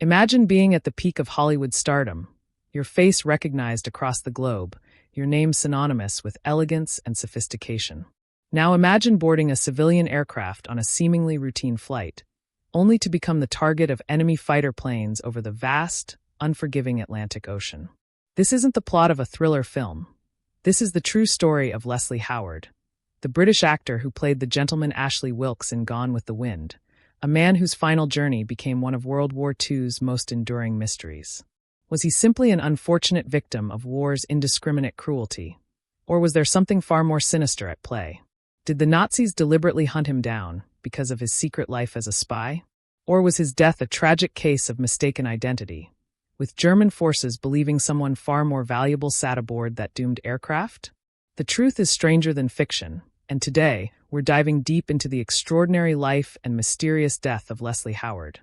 Imagine being at the peak of Hollywood stardom, your face recognized across the globe, your name synonymous with elegance and sophistication. Now imagine boarding a civilian aircraft on a seemingly routine flight, only to become the target of enemy fighter planes over the vast, unforgiving Atlantic Ocean. This isn't the plot of a thriller film. This is the true story of Leslie Howard, the British actor who played the gentleman Ashley Wilkes in Gone with the Wind, a man whose final journey became one of World War II's most enduring mysteries. Was he simply an unfortunate victim of war's indiscriminate cruelty? Or was there something far more sinister at play? Did the Nazis deliberately hunt him down because of his secret life as a spy? Or was his death a tragic case of mistaken identity, with German forces believing someone far more valuable sat aboard that doomed aircraft? The truth is stranger than fiction, and today we're diving deep into the extraordinary life and mysterious death of Leslie Howard,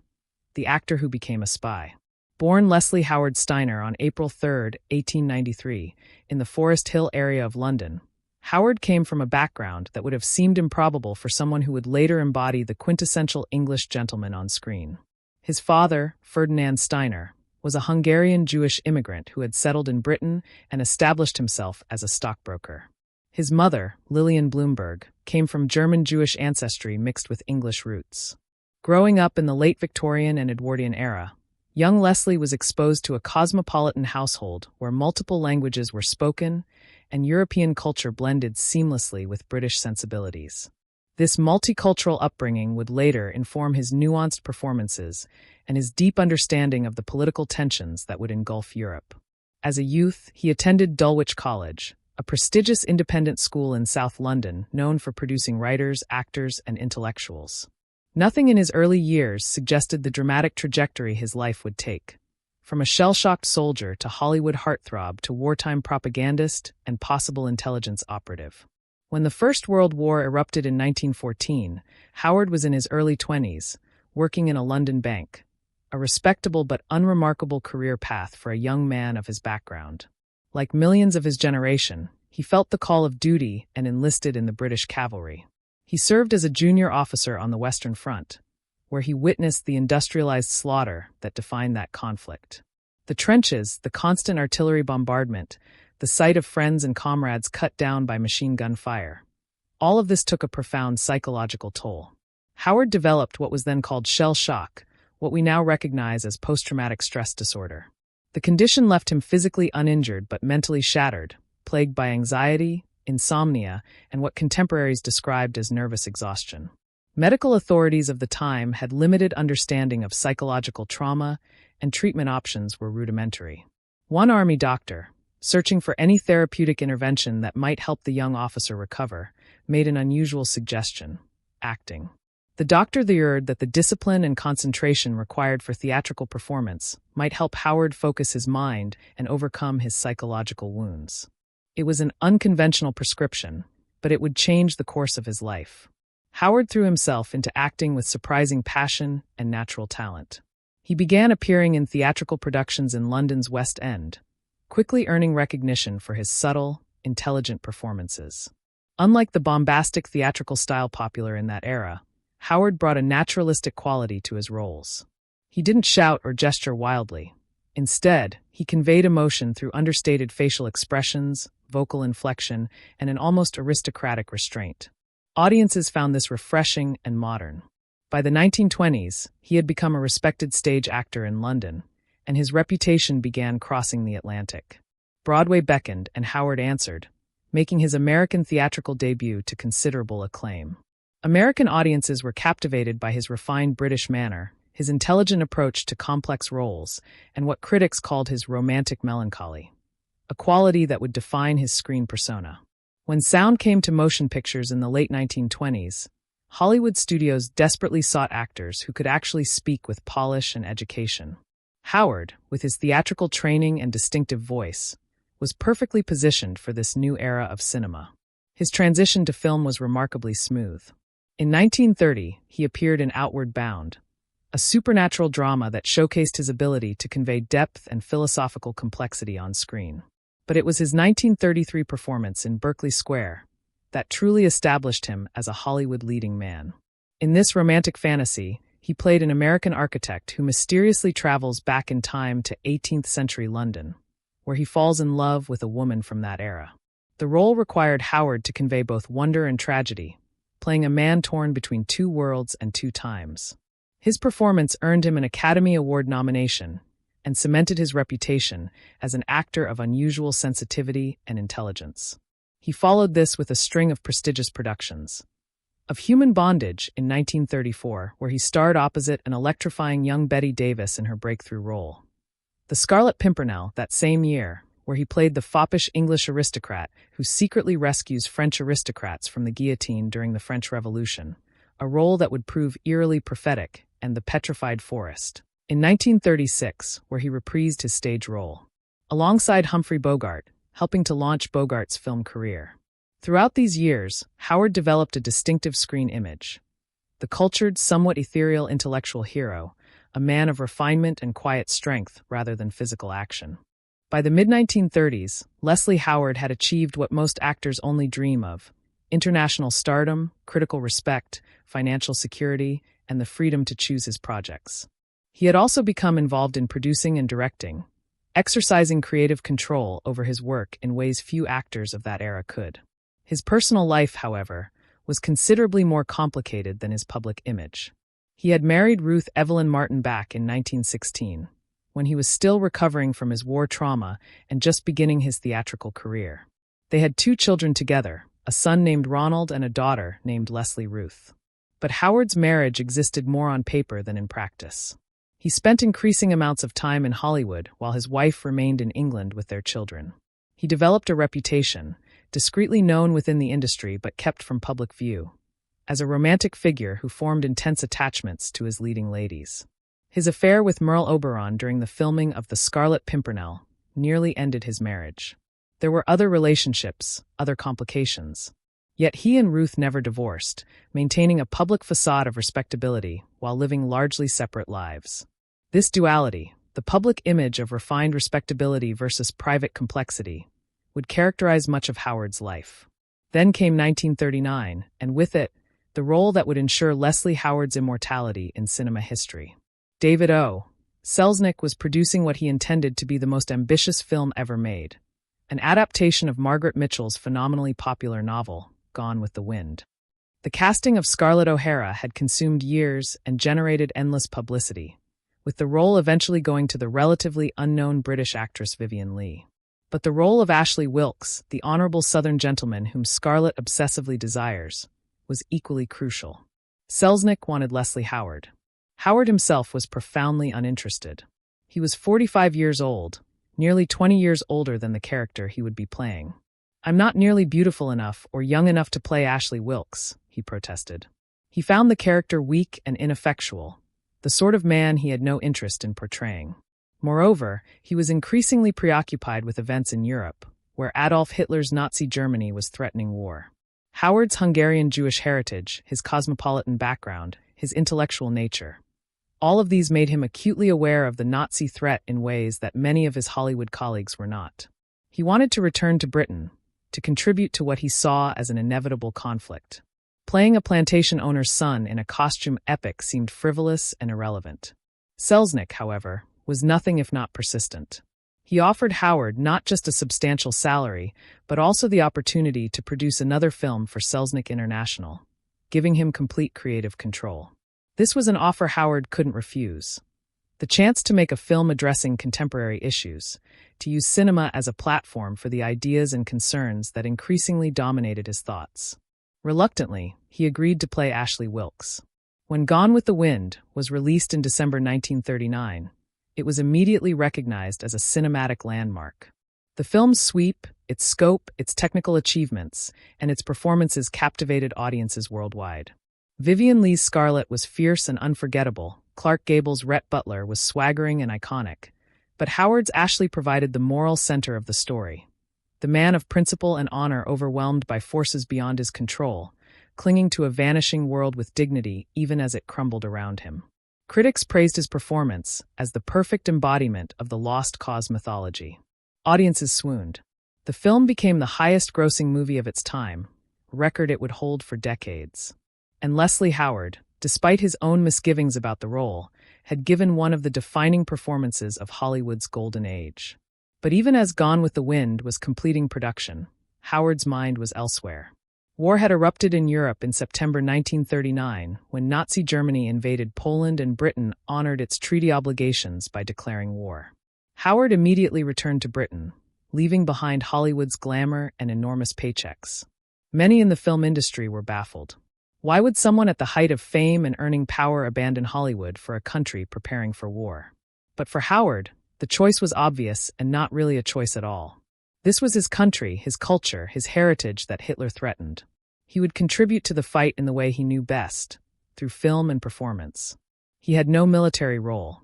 the actor who became a spy. Born Leslie Howard Steiner on April 3, 1893, in the Forest Hill area of London, Howard came from a background that would have seemed improbable for someone who would later embody the quintessential English gentleman on screen. His father, Ferdinand Steiner, was a Hungarian Jewish immigrant who had settled in Britain and established himself as a stockbroker. His mother, Lillian Bloomberg, came from German Jewish ancestry mixed with English roots. Growing up in the late Victorian and Edwardian era, young Leslie was exposed to a cosmopolitan household where multiple languages were spoken and European culture blended seamlessly with British sensibilities. This multicultural upbringing would later inform his nuanced performances and his deep understanding of the political tensions that would engulf Europe. As a youth, he attended Dulwich College, a prestigious independent school in South London known for producing writers, actors, and intellectuals. Nothing in his early years suggested the dramatic trajectory his life would take. From a shell-shocked soldier to Hollywood heartthrob to wartime propagandist and possible intelligence operative. When the First World War erupted in 1914, Howard was in his early 20s, working in a London bank, a respectable but unremarkable career path for a young man of his background. Like millions of his generation, he felt the call of duty and enlisted in the British cavalry. He served as a junior officer on the Western Front, where he witnessed the industrialized slaughter that defined that conflict. The trenches, the constant artillery bombardment, the sight of friends and comrades cut down by machine gun fire. All of this took a profound psychological toll. Howard developed what was then called shell shock, what we now recognize as post-traumatic stress disorder. The condition left him physically uninjured but mentally shattered, plagued by anxiety, insomnia, and what contemporaries described as nervous exhaustion. Medical authorities of the time had limited understanding of psychological trauma, and treatment options were rudimentary. One Army doctor, searching for any therapeutic intervention that might help the young officer recover, made an unusual suggestion: acting. The doctor theorized that the discipline and concentration required for theatrical performance might help Howard focus his mind and overcome his psychological wounds. It was an unconventional prescription, but it would change the course of his life. Howard threw himself into acting with surprising passion and natural talent. He began appearing in theatrical productions in London's West End, quickly earning recognition for his subtle, intelligent performances. Unlike the bombastic theatrical style popular in that era, Howard brought a naturalistic quality to his roles. He didn't shout or gesture wildly. Instead, he conveyed emotion through understated facial expressions, vocal inflection, and an almost aristocratic restraint. Audiences found this refreshing and modern. By the 1920s, he had become a respected stage actor in London, and his reputation began crossing the Atlantic. Broadway beckoned, and Howard answered, making his American theatrical debut to considerable acclaim. American audiences were captivated by his refined British manner, his intelligent approach to complex roles, and what critics called his romantic melancholy, a quality that would define his screen persona. When sound came to motion pictures in the late 1920s, Hollywood studios desperately sought actors who could actually speak with polish and education. Howard, with his theatrical training and distinctive voice, was perfectly positioned for this new era of cinema. His transition to film was remarkably smooth. In 1930, he appeared in Outward Bound, a supernatural drama that showcased his ability to convey depth and philosophical complexity on screen. But it was his 1933 performance in Berkeley Square that truly established him as a Hollywood leading man. In this romantic fantasy, He played an American architect who mysteriously travels back in time to 18th century London, where he falls in love with a woman from that era. The role required Howard to convey both wonder and tragedy, playing a man torn between two worlds and two times. His performance earned him an Academy Award nomination and cemented his reputation as an actor of unusual sensitivity and intelligence. He followed this with a string of prestigious productions. Of Human Bondage in 1934, where he starred opposite an electrifying young Bette Davis in her breakthrough role. The Scarlet Pimpernel that same year, where he played the foppish English aristocrat who secretly rescues French aristocrats from the guillotine during the French Revolution, a role that would prove eerily prophetic, and The Petrified Forest, in 1936, where he reprised his stage role, alongside Humphrey Bogart, helping to launch Bogart's film career. Throughout these years, Howard developed a distinctive screen image. The cultured, somewhat ethereal intellectual hero, a man of refinement and quiet strength rather than physical action. By the mid-1930s, Leslie Howard had achieved what most actors only dream of: international stardom, critical respect, financial security, and the freedom to choose his projects. He had also become involved in producing and directing, exercising creative control over his work in ways few actors of that era could. His personal life, however, was considerably more complicated than his public image. He had married Ruth Evelyn Martin back in 1916, when he was still recovering from his war trauma and just beginning his theatrical career. They had 2 children together, a son named Ronald and a daughter named Leslie Ruth. But Howard's marriage existed more on paper than in practice. He spent increasing amounts of time in Hollywood while his wife remained in England with their children. He developed a reputation, discreetly known within the industry but kept from public view, as a romantic figure who formed intense attachments to his leading ladies. His affair with Merle Oberon during the filming of The Scarlet Pimpernel nearly ended his marriage. There were other relationships, other complications. Yet he and Ruth never divorced, maintaining a public facade of respectability while living largely separate lives. This duality, the public image of refined respectability versus private complexity, would characterize much of Howard's life. Then came 1939, and with it, the role that would ensure Leslie Howard's immortality in cinema history. David O. Selznick was producing what he intended to be the most ambitious film ever made, an adaptation of Margaret Mitchell's phenomenally popular novel, Gone with the Wind. The casting of Scarlett O'Hara had consumed years and generated endless publicity, with the role eventually going to the relatively unknown British actress Vivien Leigh. But the role of Ashley Wilkes, the honorable Southern gentleman whom Scarlett obsessively desires, was equally crucial. Selznick wanted Leslie Howard. Howard himself was profoundly uninterested. He was 45 years old, nearly 20 years older than the character he would be playing. "I'm not nearly beautiful enough or young enough to play Ashley Wilkes," he protested. He found the character weak and ineffectual, the sort of man he had no interest in portraying. Moreover, he was increasingly preoccupied with events in Europe, where Adolf Hitler's Nazi Germany was threatening war. Howard's Hungarian Jewish heritage, his cosmopolitan background, his intellectual nature, all of these made him acutely aware of the Nazi threat in ways that many of his Hollywood colleagues were not. He wanted to return to Britain, to contribute to what he saw as an inevitable conflict. Playing a plantation owner's son in a costume epic seemed frivolous and irrelevant. Selznick, however, was nothing if not persistent. He offered Howard not just a substantial salary, but also the opportunity to produce another film for Selznick International, giving him complete creative control. This was an offer Howard couldn't refuse. The chance to make a film addressing contemporary issues, to use cinema as a platform for the ideas and concerns that increasingly dominated his thoughts. Reluctantly, he agreed to play Ashley Wilkes. When Gone with the Wind was released in December 1939, it was immediately recognized as a cinematic landmark. The film's sweep, its scope, its technical achievements, and its performances captivated audiences worldwide. Vivien Leigh's Scarlett was fierce and unforgettable. Clark Gable's Rhett Butler was swaggering and iconic. But Howard's Ashley provided the moral center of the story. The man of principle and honor overwhelmed by forces beyond his control, clinging to a vanishing world with dignity even as it crumbled around him. Critics praised his performance as the perfect embodiment of the lost cause mythology. Audiences swooned. The film became the highest-grossing movie of its time, a record it would hold for decades. And Leslie Howard, despite his own misgivings about the role, had given one of the defining performances of Hollywood's golden age. But even as Gone with the Wind was completing production, Howard's mind was elsewhere. War had erupted in Europe in September 1939 when Nazi Germany invaded Poland and Britain honored its treaty obligations by declaring war. Howard immediately returned to Britain, leaving behind Hollywood's glamour and enormous paychecks. Many in the film industry were baffled. Why would someone at the height of fame and earning power abandon Hollywood for a country preparing for war? But for Howard, the choice was obvious and not really a choice at all. This was his country, his culture, his heritage that Hitler threatened. He would contribute to the fight in the way he knew best, through film and performance. He had no military role.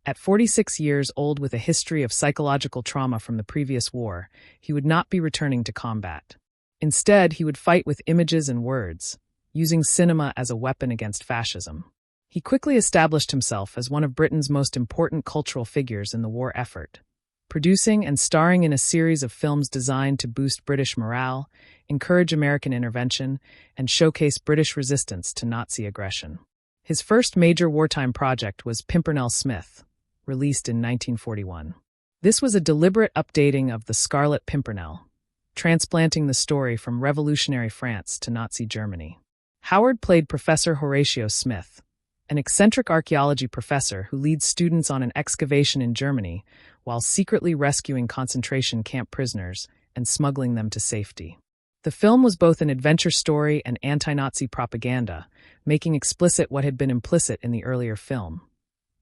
At 46 years old with a history of psychological trauma from the previous war, he would not be returning to combat. Instead, he would fight with images and words, using cinema as a weapon against fascism. He quickly established himself as one of Britain's most important cultural figures in the war effort, producing and starring in a series of films designed to boost British morale, encourage American intervention, and showcase British resistance to Nazi aggression. His first major wartime project was Pimpernel Smith, released in 1941. This was a deliberate updating of The Scarlet Pimpernel, transplanting the story from revolutionary France to Nazi Germany. Howard played Professor Horatio Smith, an eccentric archaeology professor who leads students on an excavation in Germany while secretly rescuing concentration camp prisoners and smuggling them to safety. The film was both an adventure story and anti-Nazi propaganda, making explicit what had been implicit in the earlier film,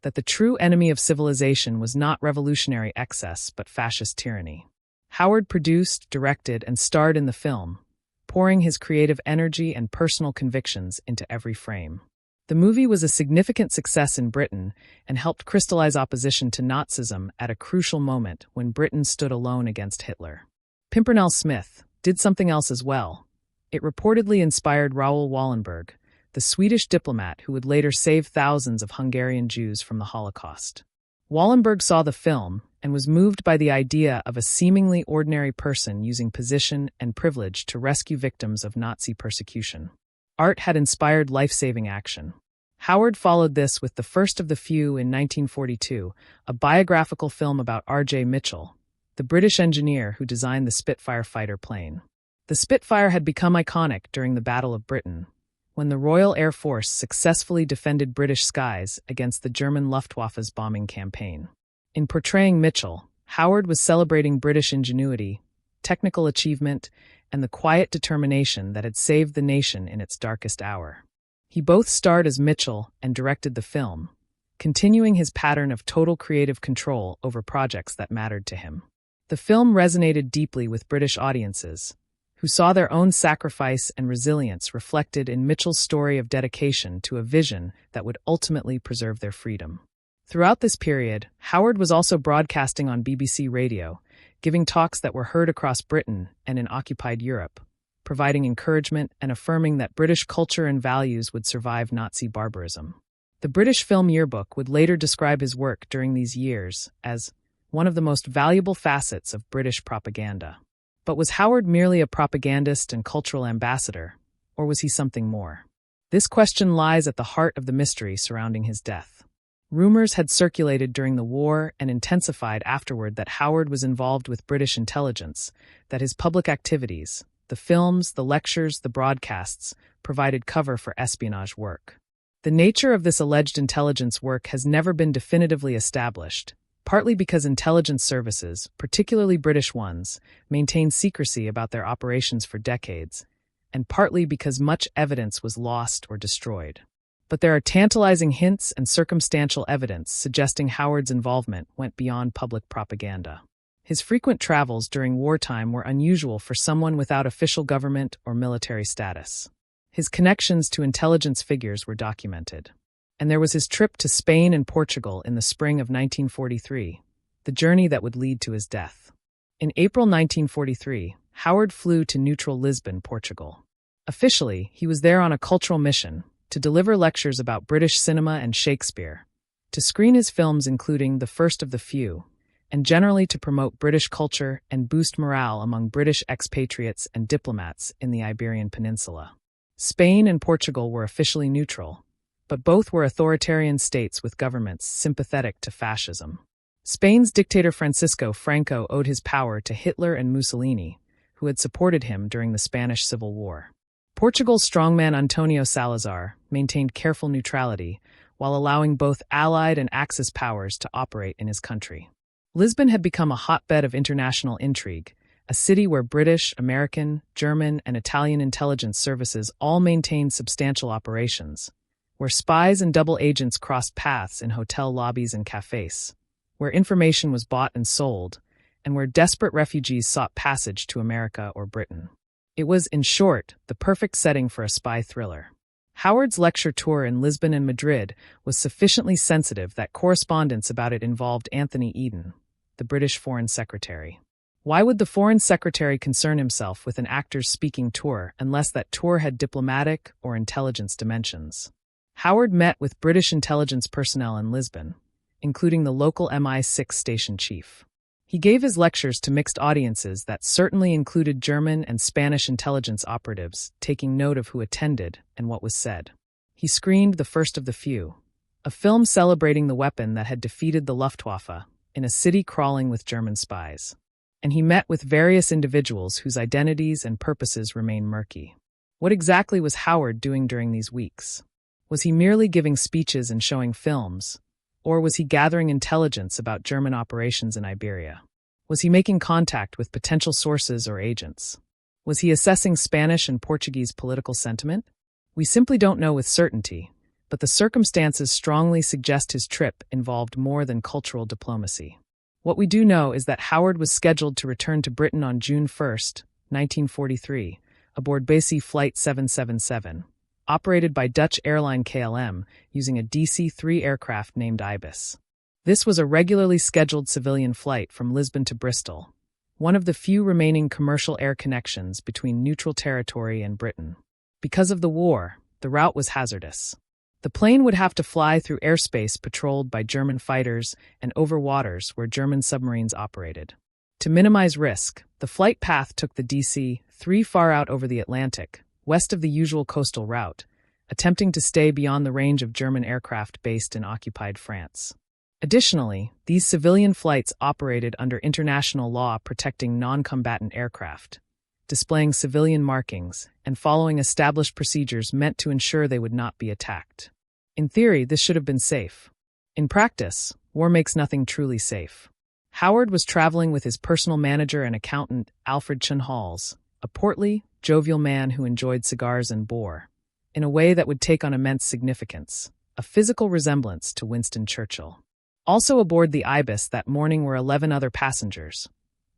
that the true enemy of civilization was not revolutionary excess but fascist tyranny. Howard produced, directed, and starred in the film, pouring his creative energy and personal convictions into every frame. The movie was a significant success in Britain and helped crystallize opposition to Nazism at a crucial moment when Britain stood alone against Hitler. Pimpernel Smith did something else as well. It reportedly inspired Raoul Wallenberg, the Swedish diplomat who would later save thousands of Hungarian Jews from the Holocaust. Wallenberg saw the film and was moved by the idea of a seemingly ordinary person using position and privilege to rescue victims of Nazi persecution. Art had inspired life-saving action. Howard followed this with The First of the Few in 1942, a biographical film about R.J. Mitchell, the British engineer who designed the Spitfire fighter plane. The Spitfire had become iconic during the Battle of Britain, when the Royal Air Force successfully defended British skies against the German Luftwaffe's bombing campaign. In portraying Mitchell, Howard was celebrating British ingenuity, technical achievement, and the quiet determination that had saved the nation in its darkest hour. He both starred as Mitchell and directed the film, continuing his pattern of total creative control over projects that mattered to him. The film resonated deeply with British audiences, who saw their own sacrifice and resilience reflected in Mitchell's story of dedication to a vision that would ultimately preserve their freedom. Throughout this period, Howard was also broadcasting on BBC Radio, giving talks that were heard across Britain and in occupied Europe, providing encouragement and affirming that British culture and values would survive Nazi barbarism. The British Film Yearbook would later describe his work during these years as one of the most valuable facets of British propaganda. But was Howard merely a propagandist and cultural ambassador, or was he something more? This question lies at the heart of the mystery surrounding his death. Rumors had circulated during the war and intensified afterward that Howard was involved with British intelligence, that his public activities, the films, the lectures, the broadcasts, provided cover for espionage work. The nature of this alleged intelligence work has never been definitively established, partly because intelligence services, particularly British ones, maintained secrecy about their operations for decades, and partly because much evidence was lost or destroyed. But there are tantalizing hints and circumstantial evidence suggesting Howard's involvement went beyond public propaganda. His frequent travels during wartime were unusual for someone without official government or military status. His connections to intelligence figures were documented. And there was his trip to Spain and Portugal in the spring of 1943, the journey that would lead to his death. In April 1943, Howard flew to neutral Lisbon, Portugal. Officially, he was there on a cultural mission, to deliver lectures about British cinema and Shakespeare, to screen his films including The First of the Few, and generally to promote British culture and boost morale among British expatriates and diplomats in the Iberian Peninsula. Spain and Portugal were officially neutral, but both were authoritarian states with governments sympathetic to fascism. Spain's dictator Francisco Franco owed his power to Hitler and Mussolini, who had supported him during the Spanish Civil War. Portugal's strongman Antonio Salazar maintained careful neutrality, while allowing both Allied and Axis powers to operate in his country. Lisbon had become a hotbed of international intrigue, a city where British, American, German, and Italian intelligence services all maintained substantial operations, where spies and double agents crossed paths in hotel lobbies and cafes, where information was bought and sold, and where desperate refugees sought passage to America or Britain. It was, in short, the perfect setting for a spy thriller. Howard's lecture tour in Lisbon and Madrid was sufficiently sensitive that correspondence about it involved Anthony Eden, the British Foreign Secretary. Why would the Foreign Secretary concern himself with an actor's speaking tour unless that tour had diplomatic or intelligence dimensions? Howard met with British intelligence personnel in Lisbon, including the local MI6 station chief. He gave his lectures to mixed audiences that certainly included German and Spanish intelligence operatives, taking note of who attended and what was said. He screened the first of the few, a film celebrating the weapon that had defeated the Luftwaffe in a city crawling with German spies. And he met with various individuals whose identities and purposes remain murky. What exactly was Howard doing during these weeks? Was he merely giving speeches and showing films? Or was he gathering intelligence about German operations in Iberia? Was he making contact with potential sources or agents? Was he assessing Spanish and Portuguese political sentiment? We simply don't know with certainty, but the circumstances strongly suggest his trip involved more than cultural diplomacy. What we do know is that Howard was scheduled to return to Britain on June 1, 1943, aboard BOAC Flight 777. Operated by Dutch airline KLM using a DC-3 aircraft named Ibis. This was a regularly scheduled civilian flight from Lisbon to Bristol, one of the few remaining commercial air connections between neutral territory and Britain. Because of the war, the route was hazardous. The plane would have to fly through airspace patrolled by German fighters and over waters where German submarines operated. To minimize risk, the flight path took the DC-3 far out over the Atlantic, west of the usual coastal route, attempting to stay beyond the range of German aircraft based in occupied France. Additionally, these civilian flights operated under international law protecting non-combatant aircraft, displaying civilian markings and following established procedures meant to ensure they would not be attacked. In theory, this should have been safe. In practice, war makes nothing truly safe. Howard was traveling with his personal manager and accountant, Alfred Chunhals, a portly, jovial man who enjoyed cigars and bore, in a way that would take on immense significance, a physical resemblance to Winston Churchill. Also aboard the Ibis that morning were 11 other passengers.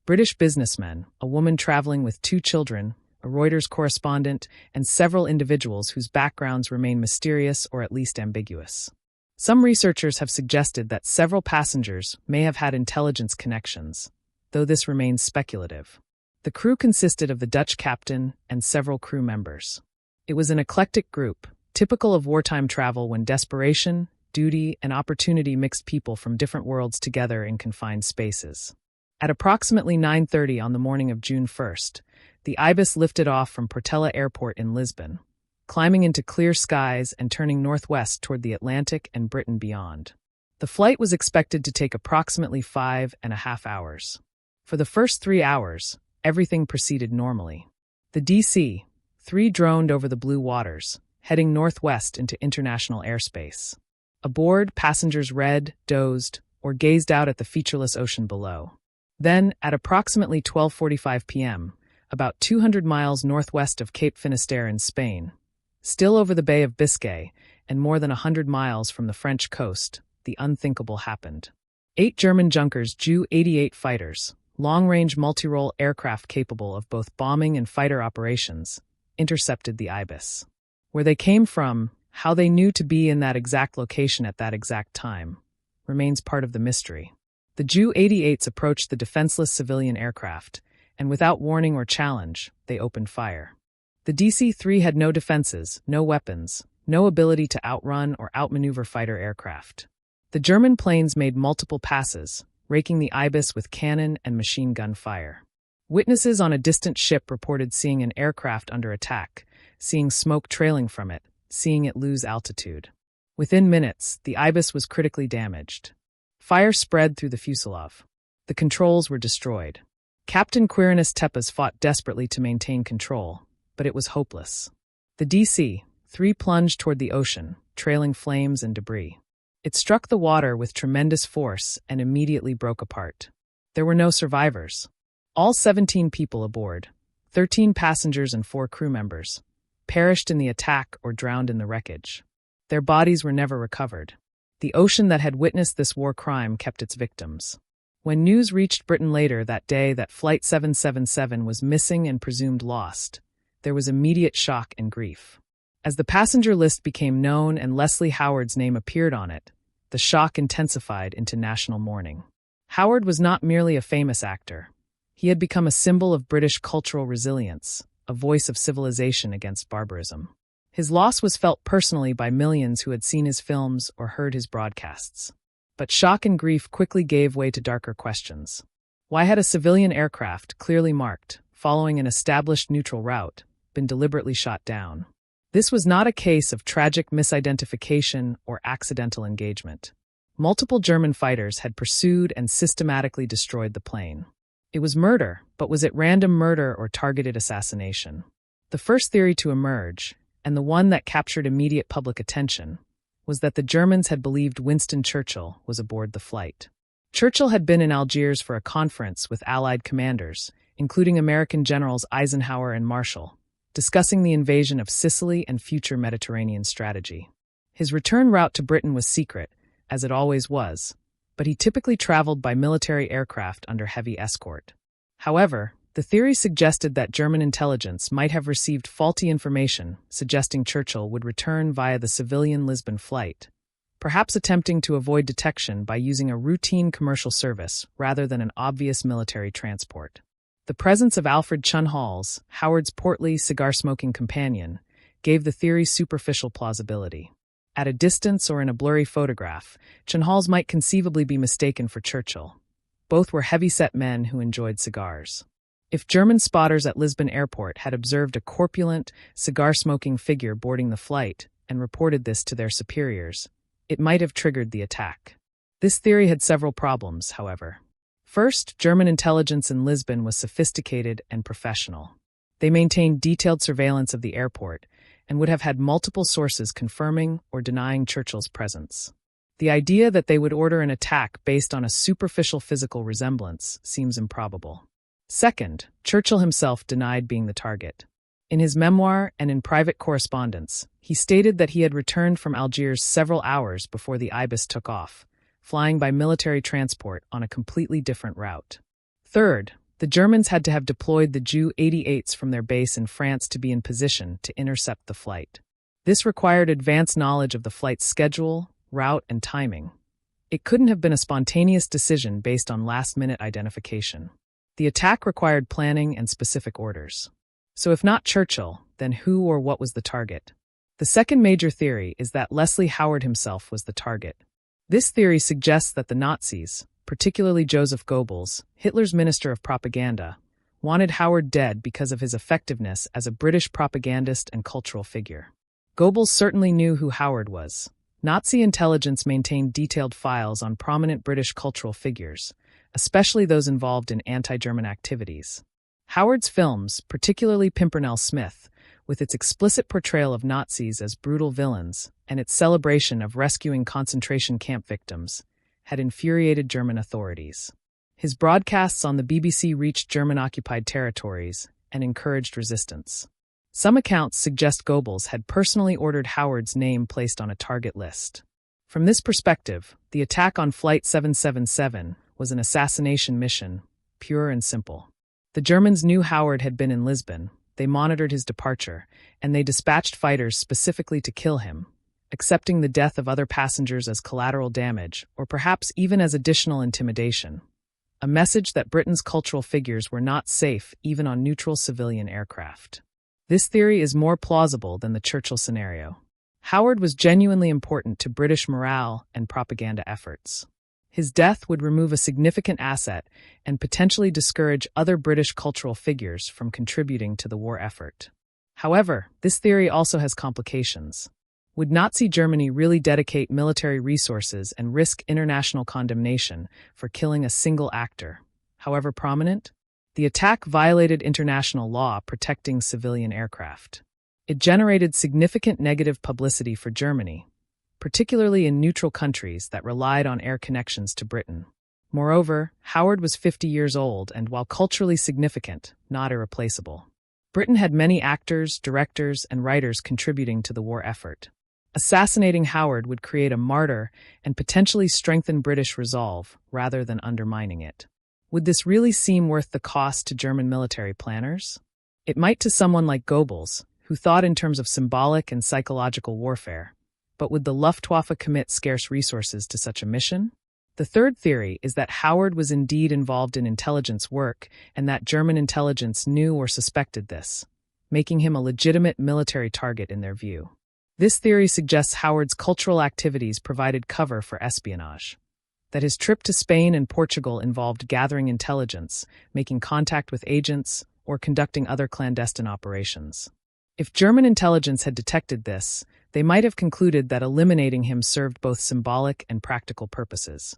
British businessmen, a woman traveling with 2 children, a Reuters correspondent, and several individuals whose backgrounds remain mysterious or at least ambiguous. Some researchers have suggested that several passengers may have had intelligence connections, though this remains speculative. The crew consisted of the Dutch captain and several crew members. It was an eclectic group, typical of wartime travel when desperation, duty, and opportunity mixed people from different worlds together in confined spaces. At approximately 9:30 on the morning of June 1st, the Ibis lifted off from Portela Airport in Lisbon, climbing into clear skies and turning northwest toward the Atlantic and Britain beyond. The flight was expected to take approximately 5.5 hours. For the first 3 hours, everything proceeded normally. The DC-3 droned over the blue waters, heading northwest into international airspace. Aboard, passengers read, dozed, or gazed out at the featureless ocean below. Then, at approximately 12:45 p.m., about 200 miles northwest of Cape Finisterre in Spain, still over the Bay of Biscay, and more than 100 miles from the French coast, the unthinkable happened. 8 German Junkers Ju-88 fighters, long-range multi-role aircraft capable of both bombing and fighter operations, intercepted the Ibis. Where they came from, how they knew to be in that exact location at that exact time, remains part of the mystery. The Ju-88s approached the defenseless civilian aircraft, and without warning or challenge, they opened fire. The DC-3 had no defenses, no weapons, no ability to outrun or outmaneuver fighter aircraft. The German planes made multiple passes, raking the Ibis with cannon and machine gun fire. Witnesses on a distant ship reported seeing an aircraft under attack, seeing smoke trailing from it, seeing it lose altitude. Within minutes, the Ibis was critically damaged. Fire spread through the fuselage. The controls were destroyed. Captain Quirinus Tepes fought desperately to maintain control, but it was hopeless. The DC-3 plunged toward the ocean, trailing flames and debris. It struck the water with tremendous force and immediately broke apart. There were no survivors. All 17 people aboard, 13 passengers and 4 crew members, perished in the attack or drowned in the wreckage. Their bodies were never recovered. The ocean that had witnessed this war crime kept its victims. When news reached Britain later that day that Flight 777 was missing and presumed lost, there was immediate shock and grief. As the passenger list became known and Leslie Howard's name appeared on it, the shock intensified into national mourning. Howard was not merely a famous actor. He had become a symbol of British cultural resilience, a voice of civilization against barbarism. His loss was felt personally by millions who had seen his films or heard his broadcasts. But shock and grief quickly gave way to darker questions. Why had a civilian aircraft, clearly marked, following an established neutral route, been deliberately shot down? This was not a case of tragic misidentification or accidental engagement. Multiple German fighters had pursued and systematically destroyed the plane. It was murder, but was it random murder or targeted assassination? The first theory to emerge, and the one that captured immediate public attention, was that the Germans had believed Winston Churchill was aboard the flight. Churchill had been in Algiers for a conference with Allied commanders, including American generals Eisenhower and Marshall, discussing the invasion of Sicily and future Mediterranean strategy. His return route to Britain was secret, as it always was, but he typically traveled by military aircraft under heavy escort. However, the theory suggested that German intelligence might have received faulty information suggesting Churchill would return via the civilian Lisbon flight, perhaps attempting to avoid detection by using a routine commercial service rather than an obvious military transport. The presence of Alfred Chun Halls, Howard's portly, cigar-smoking companion, gave the theory superficial plausibility. At a distance or in a blurry photograph, Chun Halls might conceivably be mistaken for Churchill. Both were heavy-set men who enjoyed cigars. If German spotters at Lisbon airport had observed a corpulent, cigar-smoking figure boarding the flight and reported this to their superiors, it might have triggered the attack. This theory had several problems, however. First, German intelligence in Lisbon was sophisticated and professional. They maintained detailed surveillance of the airport and would have had multiple sources confirming or denying Churchill's presence. The idea that they would order an attack based on a superficial physical resemblance seems improbable. Second, Churchill himself denied being the target. In his memoir and in private correspondence, he stated that he had returned from Algiers several hours before the Ibis took off, flying by military transport on a completely different route. Third, the Germans had to have deployed the Ju-88s from their base in France to be in position to intercept the flight. This required advanced knowledge of the flight's schedule, route, and timing. It couldn't have been a spontaneous decision based on last-minute identification. The attack required planning and specific orders. So if not Churchill, then who or what was the target? The second major theory is that Leslie Howard himself was the target. This theory suggests that the Nazis, particularly Joseph Goebbels, Hitler's minister of propaganda, wanted Howard dead because of his effectiveness as a British propagandist and cultural figure. Goebbels certainly knew who Howard was. Nazi intelligence maintained detailed files on prominent British cultural figures, especially those involved in anti-German activities. Howard's films, particularly Pimpernel Smith, with its explicit portrayal of Nazis as brutal villains and its celebration of rescuing concentration camp victims, had infuriated German authorities. His broadcasts on the BBC reached German-occupied territories and encouraged resistance. Some accounts suggest Goebbels had personally ordered Howard's name placed on a target list. From this perspective, the attack on Flight 777 was an assassination mission, pure and simple. The Germans knew Howard had been in Lisbon, they monitored his departure, and they dispatched fighters specifically to kill him, accepting the death of other passengers as collateral damage, or perhaps even as additional intimidation. A message that Britain's cultural figures were not safe even on neutral civilian aircraft. This theory is more plausible than the Churchill scenario. Howard was genuinely important to British morale and propaganda efforts. His death would remove a significant asset and potentially discourage other British cultural figures from contributing to the war effort. However, this theory also has complications. Would Nazi Germany really dedicate military resources and risk international condemnation for killing a single actor, however prominent? The attack violated international law protecting civilian aircraft. It generated significant negative publicity for Germany, particularly in neutral countries that relied on air connections to Britain. Moreover, Howard was 50 years old and, while culturally significant, not irreplaceable. Britain had many actors, directors, and writers contributing to the war effort. Assassinating Howard would create a martyr and potentially strengthen British resolve rather than undermining it. Would this really seem worth the cost to German military planners? It might to someone like Goebbels, who thought in terms of symbolic and psychological warfare. But would the Luftwaffe commit scarce resources to such a mission? The third theory is that Howard was indeed involved in intelligence work and that German intelligence knew or suspected this, making him a legitimate military target in their view. This theory suggests Howard's cultural activities provided cover for espionage, that his trip to Spain and Portugal involved gathering intelligence, making contact with agents, or conducting other clandestine operations. If German intelligence had detected this, they might have concluded that eliminating him served both symbolic and practical purposes,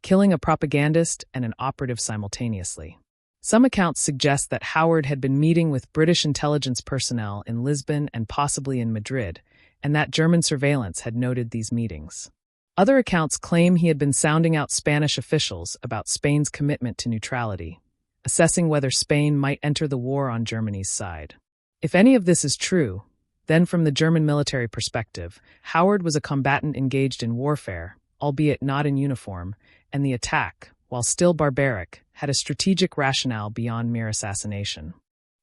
killing a propagandist and an operative simultaneously. Some accounts suggest that Howard had been meeting with British intelligence personnel in Lisbon and possibly in Madrid, and that German surveillance had noted these meetings. Other accounts claim he had been sounding out Spanish officials about Spain's commitment to neutrality, assessing whether Spain might enter the war on Germany's side. If any of this is true, then from the German military perspective, Howard was a combatant engaged in warfare, albeit not in uniform, and the attack, while still barbaric, had a strategic rationale beyond mere assassination.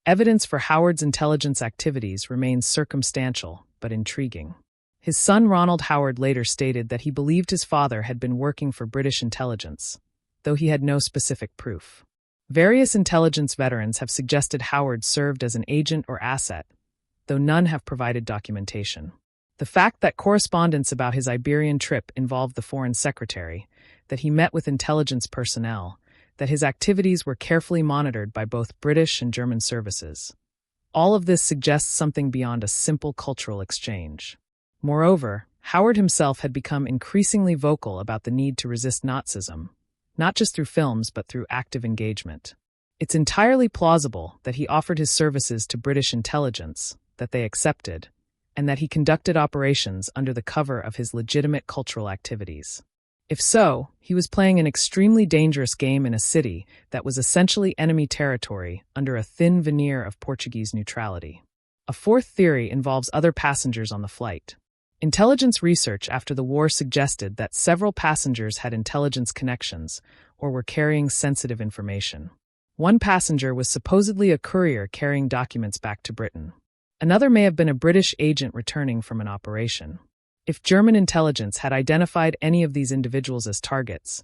Evidence for Howard's intelligence activities remains circumstantial, but intriguing. His son Ronald Howard later stated that he believed his father had been working for British intelligence, though he had no specific proof. Various intelligence veterans have suggested Howard served as an agent or asset, though none have provided documentation. The fact that correspondence about his Iberian trip involved the Foreign Secretary, that he met with intelligence personnel, that his activities were carefully monitored by both British and German services. All of this suggests something beyond a simple cultural exchange. Moreover, Howard himself had become increasingly vocal about the need to resist Nazism, not just through films but through active engagement. It's entirely plausible that he offered his services to British intelligence, that they accepted, and that he conducted operations under the cover of his legitimate cultural activities. If so, he was playing an extremely dangerous game in a city that was essentially enemy territory under a thin veneer of Portuguese neutrality. A fourth theory involves other passengers on the flight. Intelligence research after the war suggested that several passengers had intelligence connections or were carrying sensitive information. One passenger was supposedly a courier carrying documents back to Britain. Another may have been a British agent returning from an operation. If German intelligence had identified any of these individuals as targets,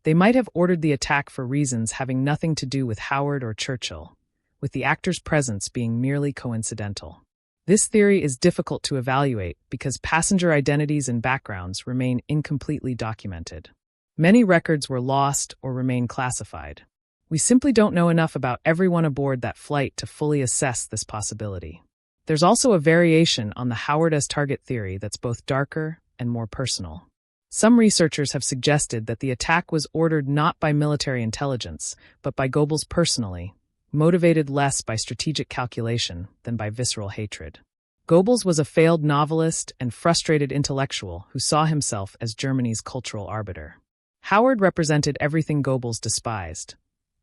they might have ordered the attack for reasons having nothing to do with Howard or Churchill, with the actor's presence being merely coincidental. This theory is difficult to evaluate because passenger identities and backgrounds remain incompletely documented. Many records were lost or remain classified. We simply don't know enough about everyone aboard that flight to fully assess this possibility. There's also a variation on the Howard as target theory that's both darker and more personal. Some researchers have suggested that the attack was ordered not by military intelligence, but by Goebbels personally, motivated less by strategic calculation than by visceral hatred. Goebbels was a failed novelist and frustrated intellectual who saw himself as Germany's cultural arbiter. Howard represented everything Goebbels despised: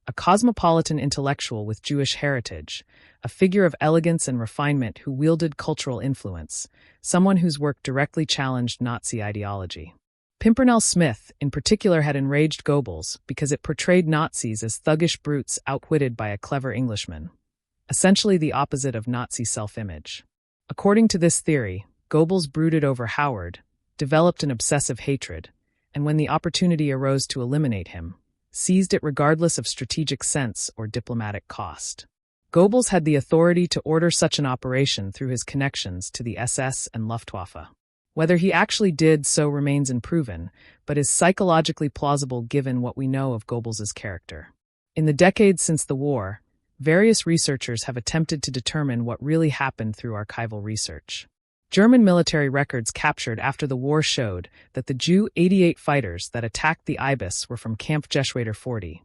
a cosmopolitan intellectual with Jewish heritage, a figure of elegance and refinement who wielded cultural influence, someone whose work directly challenged Nazi ideology. Pimpernel Smith, in particular, had enraged Goebbels because it portrayed Nazis as thuggish brutes outwitted by a clever Englishman, essentially the opposite of Nazi self-image. According to this theory, Goebbels brooded over Howard, developed an obsessive hatred, and when the opportunity arose to eliminate him, seized it regardless of strategic sense or diplomatic cost. Goebbels had the authority to order such an operation through his connections to the SS and Luftwaffe. Whether he actually did so remains unproven, but is psychologically plausible given what we know of Goebbels's character. In the decades since the war, various researchers have attempted to determine what really happened through archival research. German military records captured after the war showed that the Ju-88 fighters that attacked the Ibis were from Kampfgeschwader 40,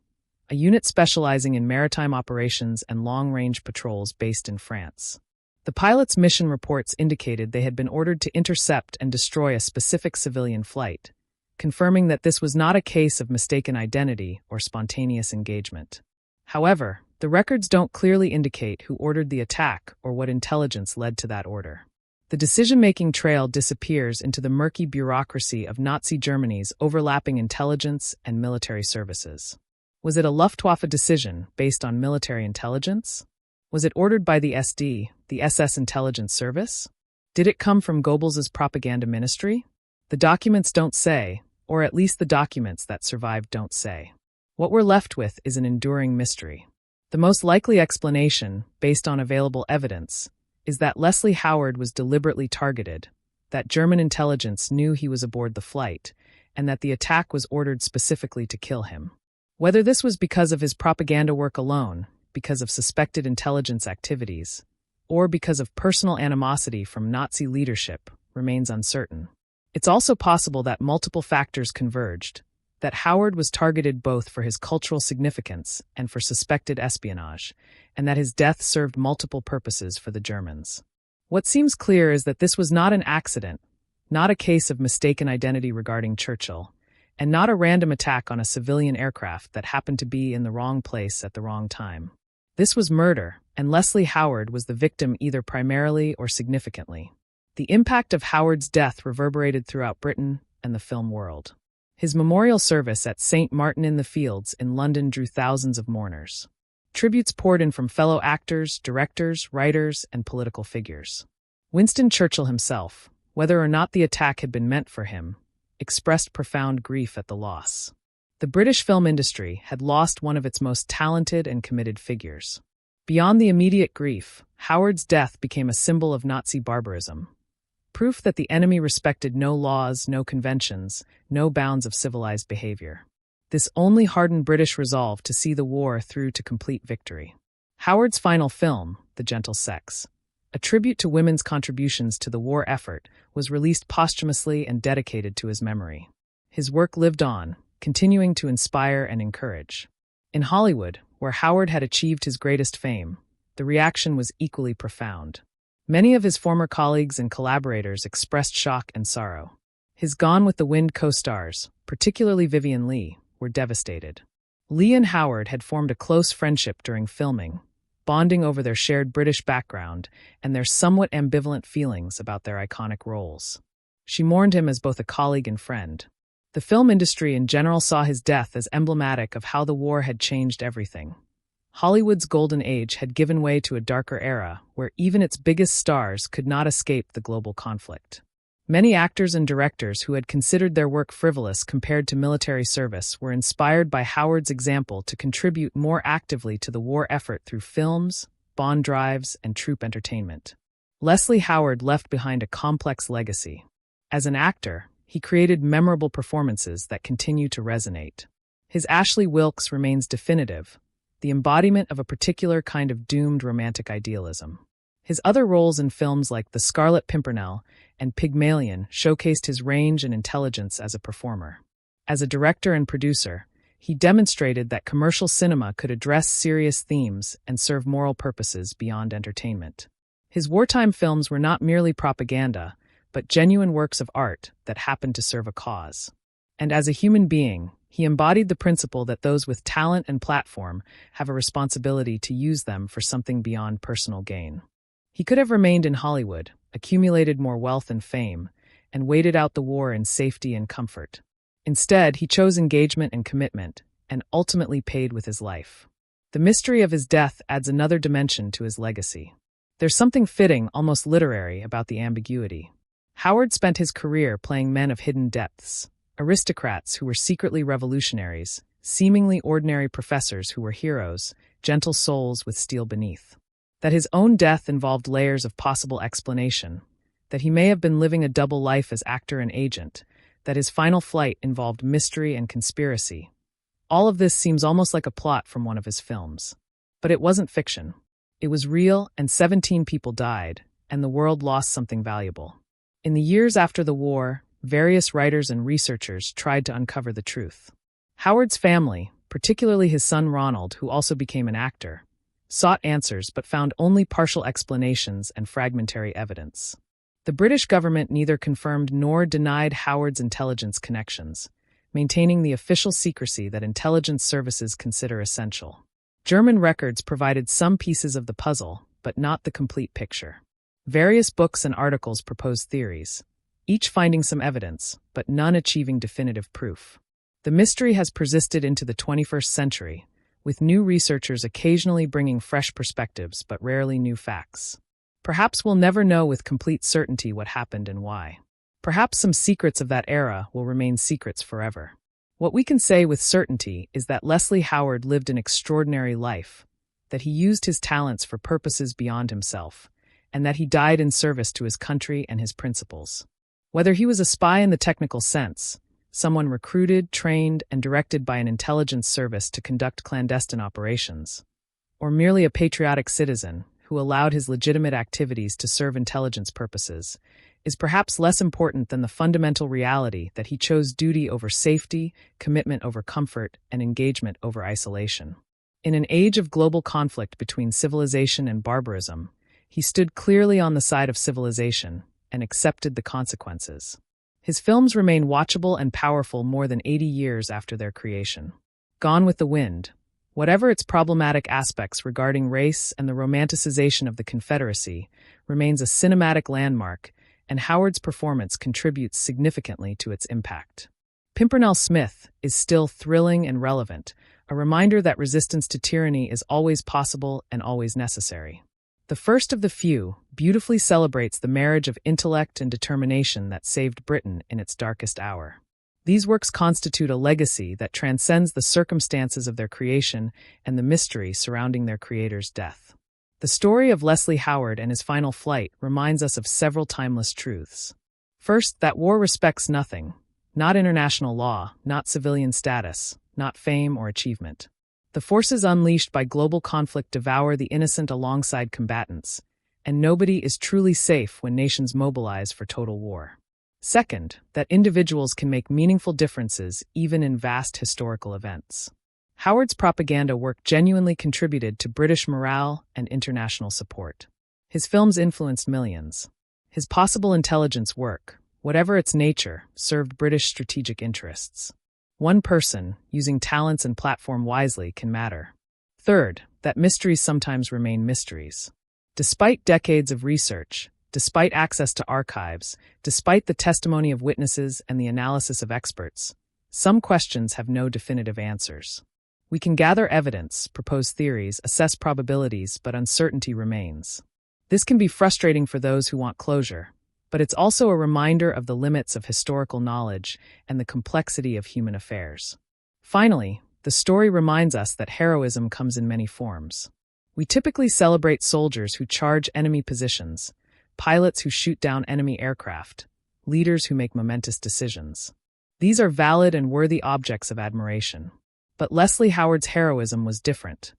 a unit specializing in maritime operations and long-range patrols based in France. The pilots' mission reports indicated they had been ordered to intercept and destroy a specific civilian flight, confirming that this was not a case of mistaken identity or spontaneous engagement. However, the records don't clearly indicate who ordered the attack or what intelligence led to that order. The decision-making trail disappears into the murky bureaucracy of Nazi Germany's overlapping intelligence and military services. Was it a Luftwaffe decision based on military intelligence? Was it ordered by the SD, the SS intelligence service? Did it come from Goebbels's propaganda ministry? The documents don't say, or at least the documents that survived don't say. What we're left with is an enduring mystery. The most likely explanation, based on available evidence, is that Leslie Howard was deliberately targeted, that German intelligence knew he was aboard the flight, and that the attack was ordered specifically to kill him. Whether this was because of his propaganda work alone, because of suspected intelligence activities, or because of personal animosity from Nazi leadership, remains uncertain. It's also possible that multiple factors converged, that Howard was targeted both for his cultural significance and for suspected espionage, and that his death served multiple purposes for the Germans. What seems clear is that this was not an accident, not a case of mistaken identity regarding Churchill, and not a random attack on a civilian aircraft that happened to be in the wrong place at the wrong time. This was murder, and Leslie Howard was the victim either primarily or significantly. The impact of Howard's death reverberated throughout Britain and the film world. His memorial service at St. Martin-in-the-Fields in London drew thousands of mourners. Tributes poured in from fellow actors, directors, writers, and political figures. Winston Churchill himself, whether or not the attack had been meant for him, expressed profound grief at the loss. The British film industry had lost one of its most talented and committed figures. Beyond the immediate grief, Howard's death became a symbol of Nazi barbarism. Proof that the enemy respected no laws, no conventions, no bounds of civilized behavior. This only hardened British resolve to see the war through to complete victory. Howard's final film, The Gentle Sex, a tribute to women's contributions to the war effort, was released posthumously and dedicated to his memory. His work lived on, continuing to inspire and encourage. In Hollywood, where Howard had achieved his greatest fame, the reaction was equally profound. Many of his former colleagues and collaborators expressed shock and sorrow. His Gone with the Wind co-stars, particularly Vivien Leigh, were devastated. Leigh and Howard had formed a close friendship during filming, bonding over their shared British background and their somewhat ambivalent feelings about their iconic roles. She mourned him as both a colleague and friend. The film industry in general saw his death as emblematic of how the war had changed everything. Hollywood's golden age had given way to a darker era where even its biggest stars could not escape the global conflict. Many actors and directors who had considered their work frivolous compared to military service were inspired by Howard's example to contribute more actively to the war effort through films, bond drives, and troop entertainment. Leslie Howard left behind a complex legacy. As an actor, he created memorable performances that continue to resonate. His Ashley Wilkes remains definitive, the embodiment of a particular kind of doomed romantic idealism. His other roles in films like The Scarlet Pimpernel and Pygmalion showcased his range and intelligence as a performer. As a director and producer, he demonstrated that commercial cinema could address serious themes and serve moral purposes beyond entertainment. His wartime films were not merely propaganda, but genuine works of art that happened to serve a cause. And as a human being, he embodied the principle that those with talent and platform have a responsibility to use them for something beyond personal gain. He could have remained in Hollywood, accumulated more wealth and fame, and waited out the war in safety and comfort. Instead, he chose engagement and commitment, and ultimately paid with his life. The mystery of his death adds another dimension to his legacy. There's something fitting, almost literary, about the ambiguity. Howard spent his career playing men of hidden depths, aristocrats who were secretly revolutionaries, seemingly ordinary professors who were heroes, gentle souls with steel beneath. That his own death involved layers of possible explanation, that he may have been living a double life as actor and agent, that his final flight involved mystery and conspiracy. All of this seems almost like a plot from one of his films. But it wasn't fiction. It was real, and 17 people died, and the world lost something valuable. In the years after the war, various writers and researchers tried to uncover the truth. Howard's family, particularly his son Ronald, who also became an actor, sought answers but found only partial explanations and fragmentary evidence. The British government neither confirmed nor denied Howard's intelligence connections, maintaining the official secrecy that intelligence services consider essential. German records provided some pieces of the puzzle, but not the complete picture. Various books and articles proposed theories, each finding some evidence, but none achieving definitive proof. The mystery has persisted into the 21st century, with new researchers occasionally bringing fresh perspectives but rarely new facts. Perhaps we'll never know with complete certainty what happened and why. Perhaps some secrets of that era will remain secrets forever. What we can say with certainty is that Leslie Howard lived an extraordinary life, that he used his talents for purposes beyond himself, and that he died in service to his country and his principles. Whether he was a spy in the technical sense, someone recruited, trained, and directed by an intelligence service to conduct clandestine operations, or merely a patriotic citizen who allowed his legitimate activities to serve intelligence purposes, is perhaps less important than the fundamental reality that he chose duty over safety, commitment over comfort, and engagement over isolation. In an age of global conflict between civilization and barbarism, he stood clearly on the side of civilization and accepted the consequences. His films remain watchable and powerful more than 80 years after their creation. Gone with the Wind, whatever its problematic aspects regarding race and the romanticization of the Confederacy, remains a cinematic landmark, and Howard's performance contributes significantly to its impact. Pimpernel Smith is still thrilling and relevant, a reminder that resistance to tyranny is always possible and always necessary. The First of the Few beautifully celebrates the marriage of intellect and determination that saved Britain in its darkest hour. These works constitute a legacy that transcends the circumstances of their creation and the mystery surrounding their creator's death. The story of Leslie Howard and his final flight reminds us of several timeless truths. First, that war respects nothing, not international law, not civilian status, not fame or achievement. The forces unleashed by global conflict devour the innocent alongside combatants, and nobody is truly safe when nations mobilize for total war. Second, that individuals can make meaningful differences even in vast historical events. Howard's propaganda work genuinely contributed to British morale and international support. His films influenced millions. His possible intelligence work, whatever its nature, served British strategic interests. One person, using talents and platform wisely, can matter. Third, that mysteries sometimes remain mysteries. Despite decades of research, despite access to archives, despite the testimony of witnesses and the analysis of experts, some questions have no definitive answers. We can gather evidence, propose theories, assess probabilities, but uncertainty remains. This can be frustrating for those who want closure, but it's also a reminder of the limits of historical knowledge and the complexity of human affairs. Finally, the story reminds us that heroism comes in many forms. We typically celebrate soldiers who charge enemy positions, pilots who shoot down enemy aircraft, leaders who make momentous decisions. These are valid and worthy objects of admiration. But Leslie Howard's heroism was different.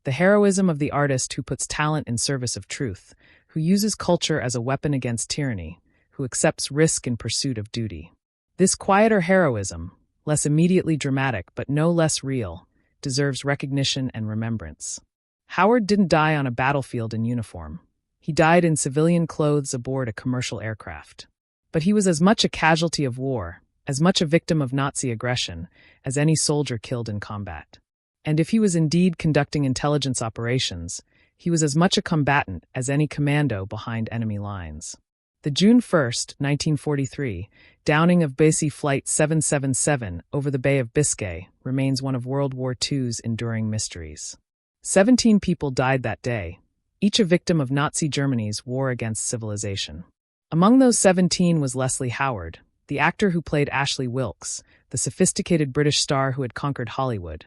The heroism of the artist who puts talent in service of truth, who uses culture as a weapon against tyranny, who accepts risk in pursuit of duty. This quieter heroism, less immediately dramatic but no less real, deserves recognition and remembrance. Howard didn't die on a battlefield in uniform. He died in civilian clothes aboard a commercial aircraft. But he was as much a casualty of war, as much a victim of Nazi aggression, as any soldier killed in combat. And if he was indeed conducting intelligence operations, he was as much a combatant as any commando behind enemy lines. The June 1, 1943, downing of BOAC Flight 777 over the Bay of Biscay remains one of World War II's enduring mysteries. 17 people died that day, each a victim of Nazi Germany's war against civilization. Among those 17 was Leslie Howard, the actor who played Ashley Wilkes, the sophisticated British star who had conquered Hollywood,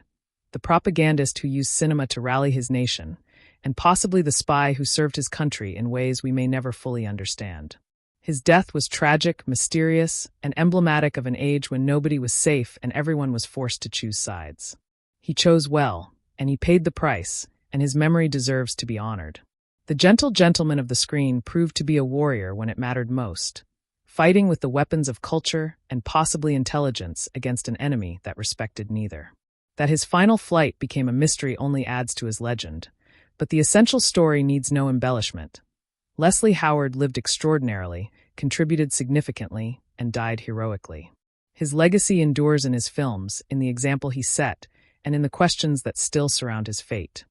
the propagandist who used cinema to rally his nation, and possibly the spy who served his country in ways we may never fully understand. His death was tragic, mysterious, and emblematic of an age when nobody was safe and everyone was forced to choose sides. He chose well, and he paid the price, and his memory deserves to be honored. The gentle gentleman of the screen proved to be a warrior when it mattered most, fighting with the weapons of culture and possibly intelligence against an enemy that respected neither. That his final flight became a mystery only adds to his legend, but the essential story needs no embellishment. Leslie Howard lived extraordinarily, contributed significantly, and died heroically. His legacy endures in his films, in the example he set, and in the questions that still surround his fate.